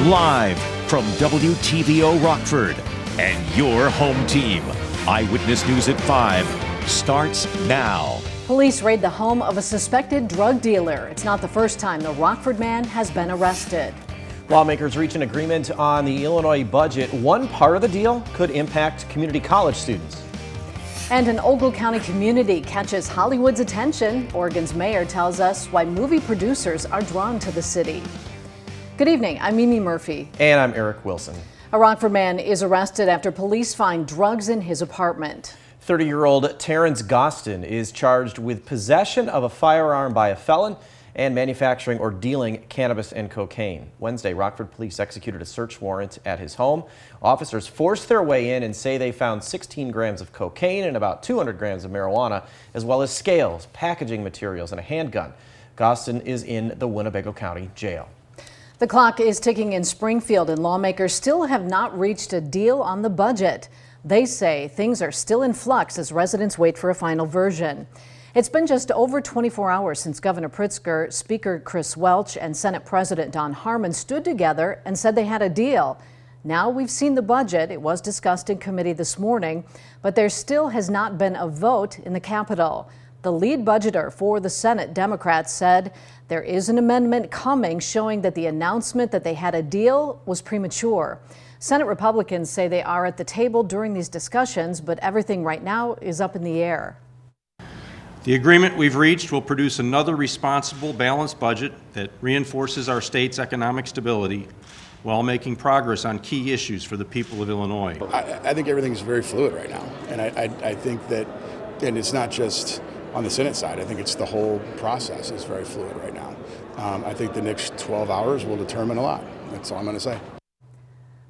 Live from WTVO Rockford and your home team. Eyewitness News at 5 starts now. Police raid the home of a suspected drug dealer. It's not the first time the Rockford man has been arrested. Lawmakers reach an agreement on the Illinois budget. One part of the deal could impact community college students. And an Ogle County community catches Hollywood's attention. Oregon's mayor tells us why movie producers are drawn to the city. Good evening, I'm Mimi Murphy. And I'm Eric Wilson. A Rockford man is arrested after police find drugs in his apartment. 30-year-old Terrence Gostin is charged with possession of a firearm by a felon and manufacturing or dealing cannabis and cocaine. Wednesday, Rockford police executed a search warrant at his home. Officers forced their way in and say they found 16 grams of cocaine and about 200 grams of marijuana, as well as scales, packaging materials, and a handgun. Gostin is in the Winnebago County Jail. The clock is ticking in Springfield, and lawmakers still have not reached a deal on the budget. They say things are still in flux as residents wait for a final version. It's been just over 24 hours since Governor Pritzker, Speaker Chris Welch, and Senate President Don Harmon stood together and said they had a deal. Now we've seen the budget. It was discussed in committee this morning, but there still has not been a vote in the Capitol. The lead budgeter for the Senate, Democrats, said there is an amendment coming showing that the announcement that they had a deal was premature. Senate Republicans say they are at the table during these discussions, but everything right now is up in the air. The agreement we've reached will produce another responsible, balanced budget that reinforces our state's economic stability while making progress on key issues for the people of Illinois. I think everything's very fluid right now, and I think that, and it's not just on the Senate side, I think it's the whole process is very fluid right now. I think the next 12 hours will determine a lot. That's all I'm going to say.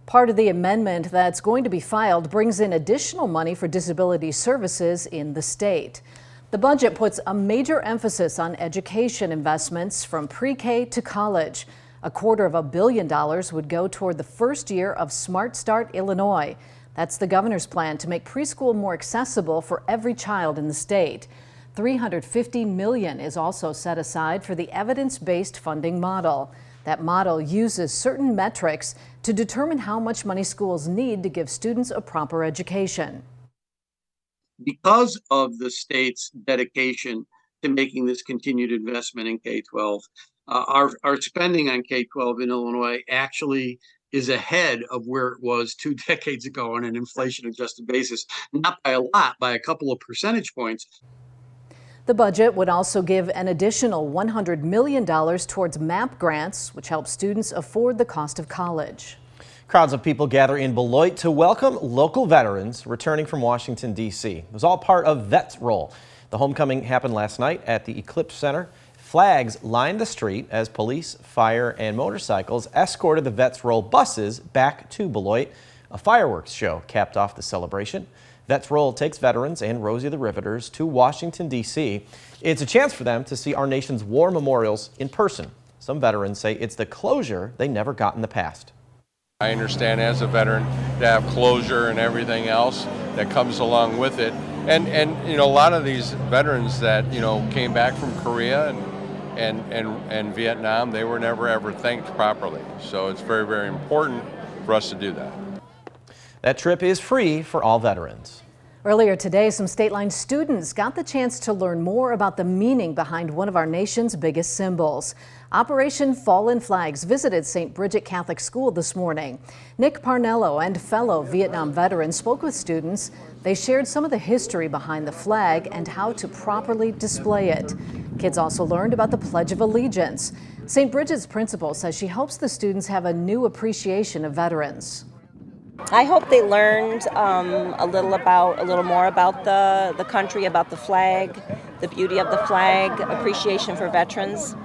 Part of the amendment that's going to be filed brings in additional money for disability services in the state. The budget puts a major emphasis on education investments from pre-K to college. $250 million would go toward the first year of Smart Start Illinois. That's the governor's plan to make preschool more accessible for every child in the state. $350 million is also set aside for the evidence-based funding model. That model uses certain metrics to determine how much money schools need to give students a proper education. Because of the state's dedication to making this continued investment in K-12, our spending on K-12 in Illinois actually is ahead of where it was 2 decades ago on an inflation-adjusted basis, not by a lot, by a couple of percentage points. The budget would also give an additional $100 million towards MAP grants, which help students afford the cost of college. Crowds of people gather in Beloit to welcome local veterans returning from Washington, D.C. It was all part of Vets Roll. The homecoming happened last night at the Eclipse Center. Flags lined the street as police, fire, and motorcycles escorted the Vets Roll buses back to Beloit. A fireworks show capped off the celebration. Vets Roll takes veterans and Rosie the Riveters to Washington, D.C. It's a chance for them to see our nation's war memorials in person. Some veterans say it's the closure they never got in the past. I understand as a veteran to have closure and everything else that comes along with it. And you know, a lot of these veterans that, you know, came back from Korea and Vietnam, they were never ever thanked properly. So it's very, very important for us to do that. That trip is free for all veterans. Earlier today, some state line students got the chance to learn more about the meaning behind one of our nation's biggest symbols. Operation Fallen Flags visited St. Bridget Catholic School this morning. Nick Parnello and fellow Vietnam veterans spoke with students. They shared some of the history behind the flag and how to properly display it. Kids also learned about the Pledge of Allegiance. St. Bridget's principal says she hopes the students have a new appreciation of veterans. I hope they learned a little more about the country, about the flag, the beauty of the flag, appreciation for veterans.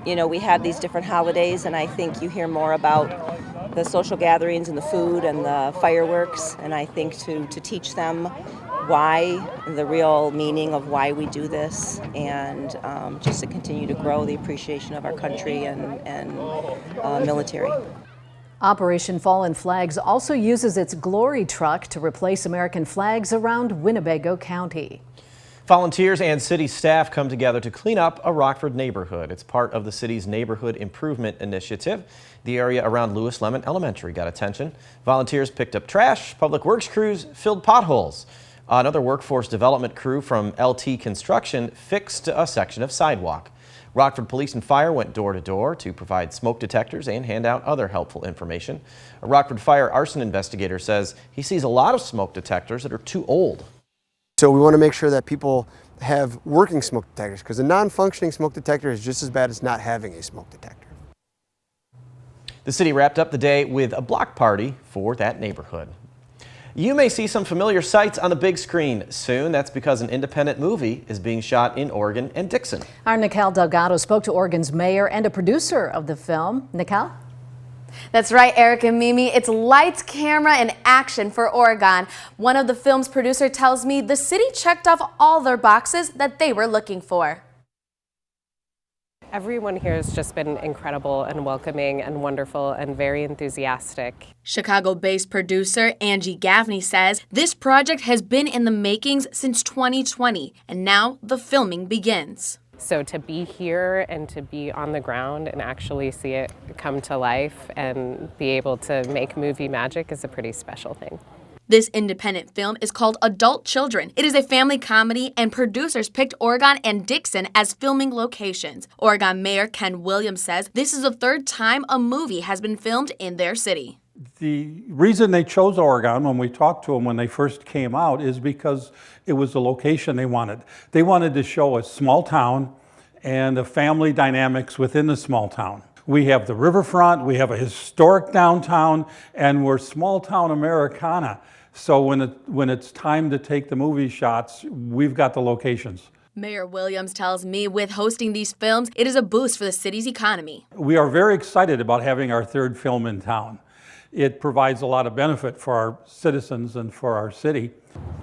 You know, we have these different holidays, and I think you hear more about the social gatherings and the food and the fireworks, and I think to teach them why, the real meaning of why we do this, and just to continue to grow the appreciation of our country and military. Operation Fallen Flags also uses its Glory truck to replace American flags around Winnebago County. Volunteers and city staff come together to clean up a Rockford neighborhood. It's part of the city's neighborhood improvement initiative. The area around Lewis Lemon Elementary got attention. Volunteers picked up trash, public works crews filled potholes. Another workforce development crew from LT Construction fixed a section of sidewalk. Rockford Police and Fire went door to door to provide smoke detectors and hand out other helpful information. A Rockford Fire arson investigator says he sees a lot of smoke detectors that are too old. So we want to make sure that people have working smoke detectors, because a non-functioning smoke detector is just as bad as not having a smoke detector. The city wrapped up the day with a block party for that neighborhood. You may see some familiar sights on the big screen soon. That's because an independent movie is being shot in Oregon and Dixon. Our Nicole Delgado spoke to Oregon's mayor and a producer of the film. Nicole? That's right, Eric and Mimi. It's lights, camera, and action for Oregon. One of the film's producer tells me the city checked off all their boxes that they were looking for. Everyone here has just been incredible and welcoming and wonderful and very enthusiastic. Chicago-based producer Angie Gaffney says this project has been in the makings since 2020, and now the filming begins. So to be here and to be on the ground and actually see it come to life and be able to make movie magic is a pretty special thing. This independent film is called Adult Children. It is a family comedy, and producers picked Oregon and Dixon as filming locations. Oregon Mayor Ken Williams says this is the third time a movie has been filmed in their city. The reason they chose Oregon when we talked to them when they first came out is because it was the location they wanted. They wanted to show a small town and the family dynamics within the small town. We have the riverfront, we have a historic downtown, and we're small town Americana. So when it's time to take the movie shots, we've got the locations. Mayor Williams tells me with hosting these films, it is a boost for the city's economy. We are very excited about having our third film in town. It provides a lot of benefit for our citizens and for our city.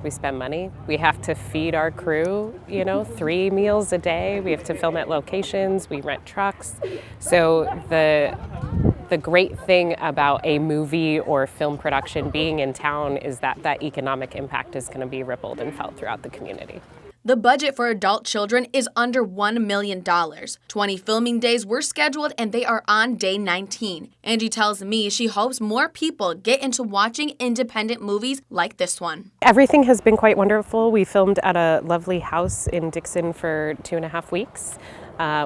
We spend money. We have to feed our crew, 3 meals a day. We have to film at locations. We rent trucks. So the great thing about a movie or film production being in town is that economic impact is going to be rippled and felt throughout the community. The budget for Adult Children is under $1 million. 20 filming days were scheduled and they are on day 19. Angie tells me she hopes more people get into watching independent movies like this one. Everything has been quite wonderful. We filmed at a lovely house in Dixon for 2.5 weeks.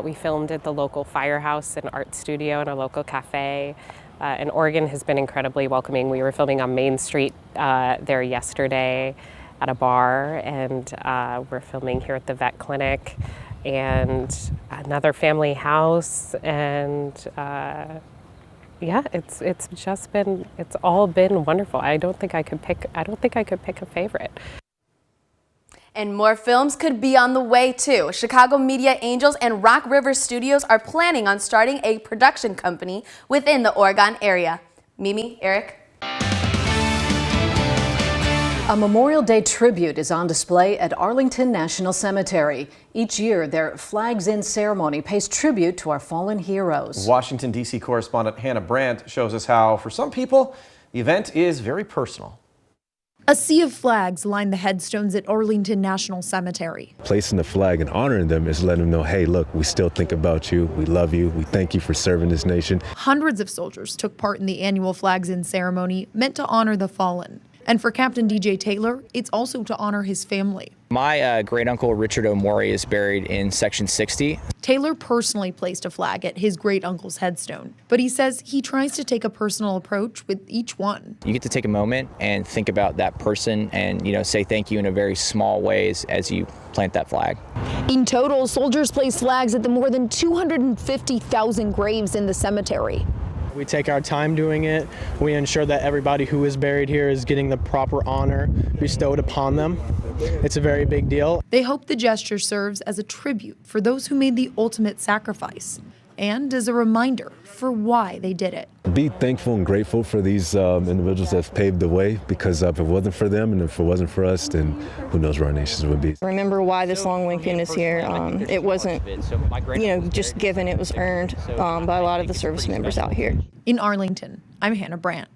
We filmed at the local firehouse and art studio and a local cafe. And Oregon has been incredibly welcoming. We were filming on Main Street there yesterday at a bar, and we're filming here at the vet clinic and another family house, and it's all been wonderful. I don't think I could pick a favorite. And more films could be on the way too. Chicago Media Angels and Rock River Studios are planning on starting a production company within the Oregon area. Mimi, Eric. A Memorial Day tribute is on display at Arlington National Cemetary. Each year, their Flags In ceremony pays tribute to our fallen heroes. Washington, D.C. correspondent Hannah Brandt shows us how, for some people, the event is very personal. A sea of flags line the headstones at Arlington National Cemetery. Placing the flag and honoring them is letting them know, hey, look, we still think about you, we love you, we thank you for serving this nation. Hundreds of soldiers took part in the annual Flags In ceremony meant to honor the fallen. And for Captain DJ Taylor, it's also to honor his family. My great-uncle Richard O'Morey is buried in Section 60. Taylor personally placed a flag at his great-uncle's headstone, but he says he tries to take a personal approach with each one. You get to take a moment and think about that person and, say thank you in a very small ways as you plant that flag. In total, soldiers place flags at the more than 250,000 graves in the cemetery. We take our time doing it. We ensure that everybody who is buried here is getting the proper honor bestowed upon them. It's a very big deal. They hope the gesture serves as a tribute for those who made the ultimate sacrifice and as a reminder for why they did it. Be thankful and grateful for these individuals that have paved the way, because if it wasn't for them and if it wasn't for us, then who knows where our nations would be. Remember why this long weekend is here. It wasn't, just given, it was earned by a lot of the service members out here. In Arlington, I'm Hannah Brandt.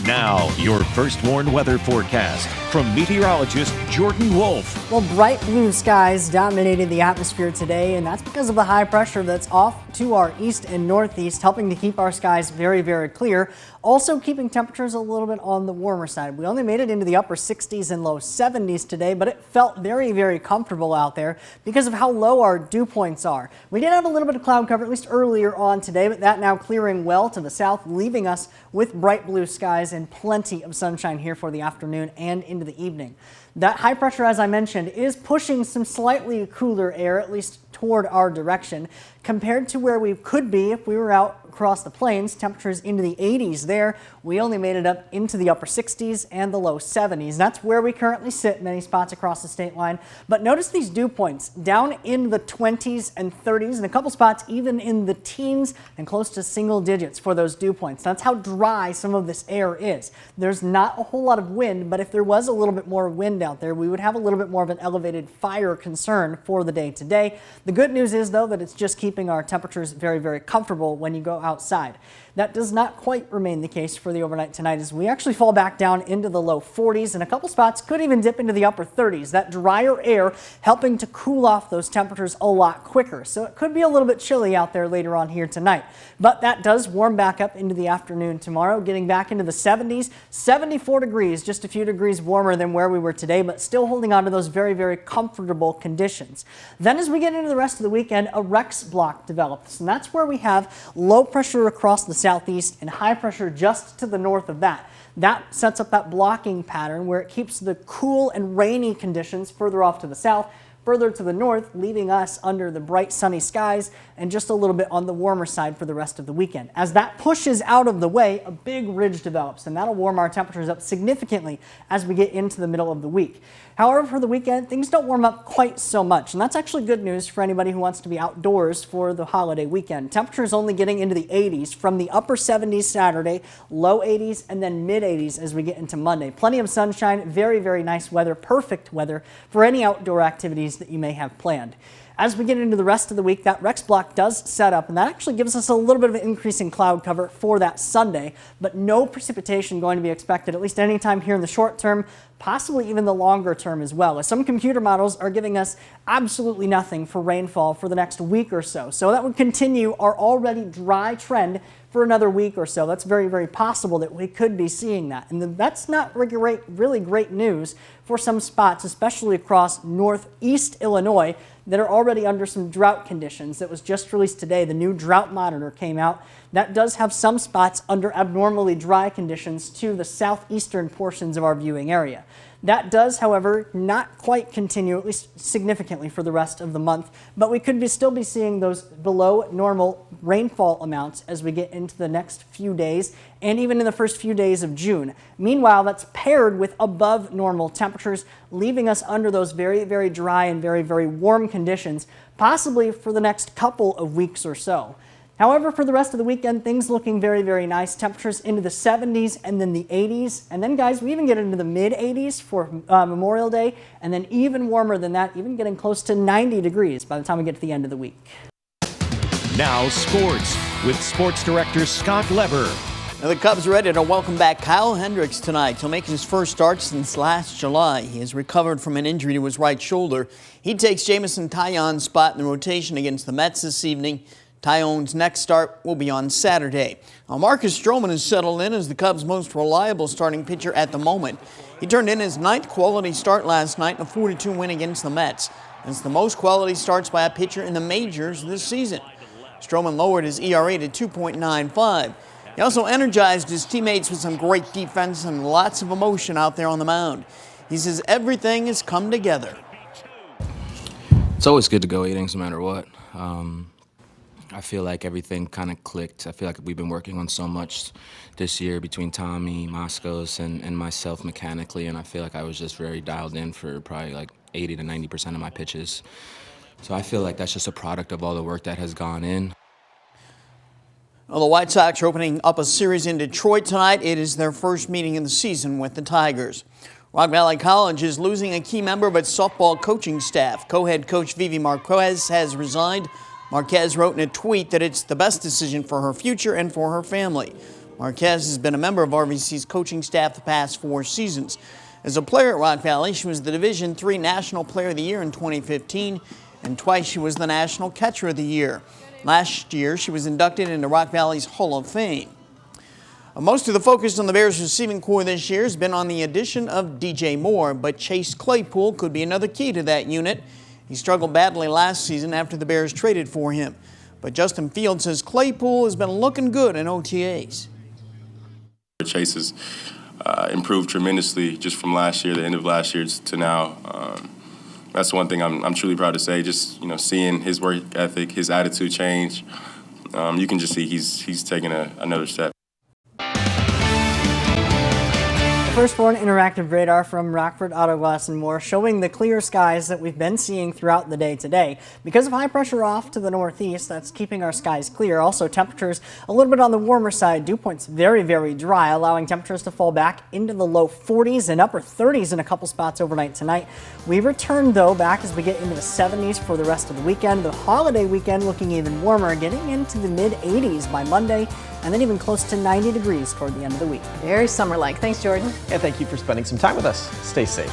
Now, your first warned weather forecast from meteorologist Jordan Wolf. Well, bright blue skies dominated the atmosphere today, and that's because of the high pressure that's off to our east and northeast, helping to keep our skies very, very clear. Also keeping temperatures a little bit on the warmer side. We only made it into the upper 60s and low 70s today, but it felt very, very comfortable out there because of how low our dew points are. We did have a little bit of cloud cover, at least earlier on today, but that now clearing well to the south, leaving us with bright blue skies and plenty of sunshine here for the afternoon and into the evening. That high pressure, as I mentioned, is pushing some slightly cooler air, at least toward our direction, compared to where we could be if we were out across the plains. Temperatures into the 80s there. We only made it up into the upper 60s and the low 70s. That's where we currently sit, many spots across the state line. But notice these dew points down in the 20s and 30s, and a couple spots even in the teens and close to single digits for those dew points. That's how dry some of this air is. There's not a whole lot of wind, but if there was a little bit more wind out there, we would have a little bit more of an elevated fire concern for the day today. The good news is, though, that it's just keeping our temperatures very, very comfortable when you go outside. That does not quite remain the case for the overnight tonight, as we actually fall back down into the low 40s, and a couple spots could even dip into the upper 30s. That drier air helping to cool off those temperatures a lot quicker. So it could be a little bit chilly out there later on here tonight. But that does warm back up into the afternoon tomorrow, getting back into the 70s, 74 degrees, just a few degrees warmer than where we were today, but still holding on to those very, very comfortable conditions. Then as we get into the rest of the weekend, a Rex block develops, and that's where we have low pressure across the southeast and high pressure just to the north of that. That sets up that blocking pattern where it keeps the cool and rainy conditions further off to the south, further to the north, leaving us under the bright sunny skies and just a little bit on the warmer side for the rest of the weekend. As that pushes out of the way, a big ridge develops, and that'll warm our temperatures up significantly as we get into the middle of the week. However, for the weekend, things don't warm up quite so much, and that's actually good news for anybody who wants to be outdoors for the holiday weekend. Temperatures only getting into the 80s from the upper 70s Saturday, low 80s, and then mid 80s as we get into Monday. Plenty of sunshine, very, very nice weather, perfect weather for any outdoor activities that you may have planned. As we get into the rest of the week, that Rex block does set up, and that actually gives us a little bit of an increase in cloud cover for that Sunday, but no precipitation going to be expected, at least anytime here in the short term, possibly even the longer term as well, as some computer models are giving us absolutely nothing for rainfall for the next week or so. So that would continue our already dry trend for another week or so. That's very, very possible that we could be seeing that. And that's not really great news for some spots, especially across northeast Illinois, that are already under some drought conditions. That was just released today. The new drought monitor came out. That does have some spots under abnormally dry conditions to the southeastern portions of our viewing area. That does, however, not quite continue, at least significantly, for the rest of the month, but we could still be seeing those below normal rainfall amounts as we get into the next few days and even in the first few days of June. Meanwhile, that's paired with above normal temperatures, leaving us under those very, very dry and very, very warm conditions, possibly for the next couple of weeks or so. However, for the rest of the weekend, things looking very, very nice. Temperatures into the 70s and then the 80s. And then, guys, we even get into the mid-80s for Memorial Day, and then even warmer than that, even getting close to 90 degrees by the time we get to the end of the week. Now sports with sports director Scott Leber. Now the Cubs are ready to welcome back Kyle Hendricks tonight. He'll make his first start since last July. He has recovered from an injury to his right shoulder. He takes Jameson Taillon's spot in the rotation against the Mets this evening. Taillon's next start will be on Saturday. Now Marcus Stroman has settled in as the Cubs' most reliable starting pitcher at the moment. He turned in his 9th quality start last night in a 4-2 win against the Mets. That's the most quality starts by a pitcher in the majors this season. Stroman lowered his ERA to 2.95. He also energized his teammates with some great defense and lots of emotion out there on the mound. He says everything has come together. It's always good to go 8 innings no matter what. I feel like everything kind of clicked. I feel like we've been working on so much this year between Tommy, Moskos, and myself mechanically, and I feel like I was just very dialed in for probably like 80 to 90% of my pitches. So I feel like that's just a product of all the work that has gone in. Well, the White Sox are opening up a series in Detroit tonight. It is their first meeting in the season with the Tigers. Rock Valley College is losing a key member of its softball coaching staff. Co-head coach Vivi Marquez has resigned. Marquez wrote in a tweet that it's the best decision for her future and for her family. Marquez has been a member of RVC's coaching staff the past 4 seasons. As a player at Rock Valley, she was the Division III National Player of the Year in 2015, and twice she was the National Catcher of the Year. Last year, she was inducted into Rock Valley's Hall of Fame. Most of the focus on the Bears receiving corps this year has been on the addition of DJ Moore, but Chase Claypool could be another key to that unit. He struggled badly last season after the Bears traded for him. But Justin Field says Claypool has been looking good in OTAs. Chase has improved tremendously just from last year, the end of last year to now. That's one thing I'm truly proud to say. Just seeing his work ethic, his attitude change, you can just see he's taking another step. First for an interactive radar from Rockford, Auto Glass and More, showing the clear skies that we've been seeing throughout the day today. Because of high pressure off to the northeast, that's keeping our skies clear. Also, temperatures a little bit on the warmer side. Dew points very, very dry, allowing temperatures to fall back into the low 40s and upper 30s in a couple spots overnight tonight. We return, though, back as we get into the 70s for the rest of the weekend. The holiday weekend looking even warmer, getting into the mid 80s by Monday, and then even close to 90 degrees toward the end of the week. Very summer-like. Thanks, Jordan. And thank you for spending some time with us. Stay safe.